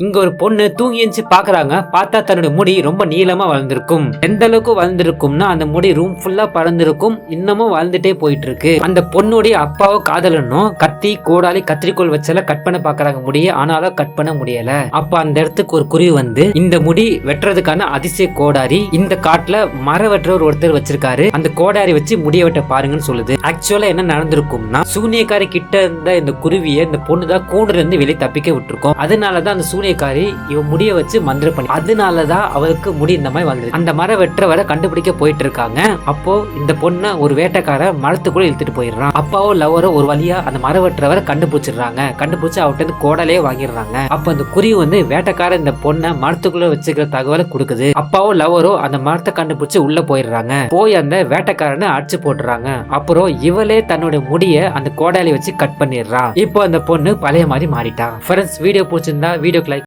இங்க ஒரு பொண்ணு தூங்கி எந்திச்சு பாக்குறாங்க. பார்த்தா தன்னுடைய முடி ரொம்ப நீளமா வளர்ந்திருக்கும். எந்த அளவுக்கு வளர்ந்திருக்கும்னா அந்த முடி ரூம் ஃபுல்லா பறந்திருக்கும். இன்னமும் வளர்ந்துட்டே போயிட்டு இருக்கு. அந்த பொண்ணுடைய அப்பாவோ காதலனும் கத்தி கோடாலி கத்திரிக்கோள் வச்செல்லாம் கட் பண்ண பாக்குறாங்க முடிய. ஆனாலும் கட் பண்ண முடியல. அப்ப அந்த இடத்துக்கு ஒரு குருவி வந்து இந்த முடி வெட்டுறதுக்கான அதிசய கோடாரி இந்த காட்டுல மர வெட்டுறவர் ஒருத்தர் வச்சிருக்காரு. அந்த கோடாரி வச்சு முடிய வெட்ட பாருங்கன்னு சொல்லுது. ஆக்சுவலா என்ன நடந்திருக்கும்னா சூனியக்காரி கிட்ட இருந்த இந்த குருவியை இந்த பொண்ணுதான் கூண்டுல இருந்து வெளியே தப்பிக்க விட்டுருக்கோம். அதனாலதான் அந்த சூனியக்காரி இவ முடிய வச்சு மந்திர பண்ணி அதனாலதான் அவளுக்கு முடி இந்த மாதிரி வந்தது. அந்த மர வெற்றவரை கண்டுபிடிக்க போயிட்டு இருக்காங்க. அப்போ இந்த பொண்ணை ஒரு வேட்டைக்கார மரத்துக்குள்ள இழுத்துட்டு போயிடுறான். அப்பாவோ லவரோ ஒரு வழியா அந்த மர வெற்றவரை கண்டுபிடிச்சிடுறாங்க. கண்டுபிடிச்சு அவட்ட இருந்து கோடலையே வாங்கிடுறாங்க. அப்ப அந்த குருவி வந்து வேட்டைக்கார இந்த பொண்ணை மரத்துக்குள்ள வச்சுக்கிற தகவலை கொடுக்குது. அப்பாவோ லவரோ அந்த மரத்தை கண்டுபிடிச்சு உள்ள போயிடுறாங்க. போய் அந்த வேட்டைக்காரனை அடிச்சு போட்டுறாங்க. அப்புறம் இவளே தன்னுடைய முடிய அந்த கோடாலி வச்சு கட் பண்ணிடுறான். இப்போ அந்த பொண்ணு பழைய மாதிரி மாறிட்டான். ஃப்ரெண்ட்ஸ், வீடியோ பிடிச்சிருந்தா வீடியோக்கு லைக்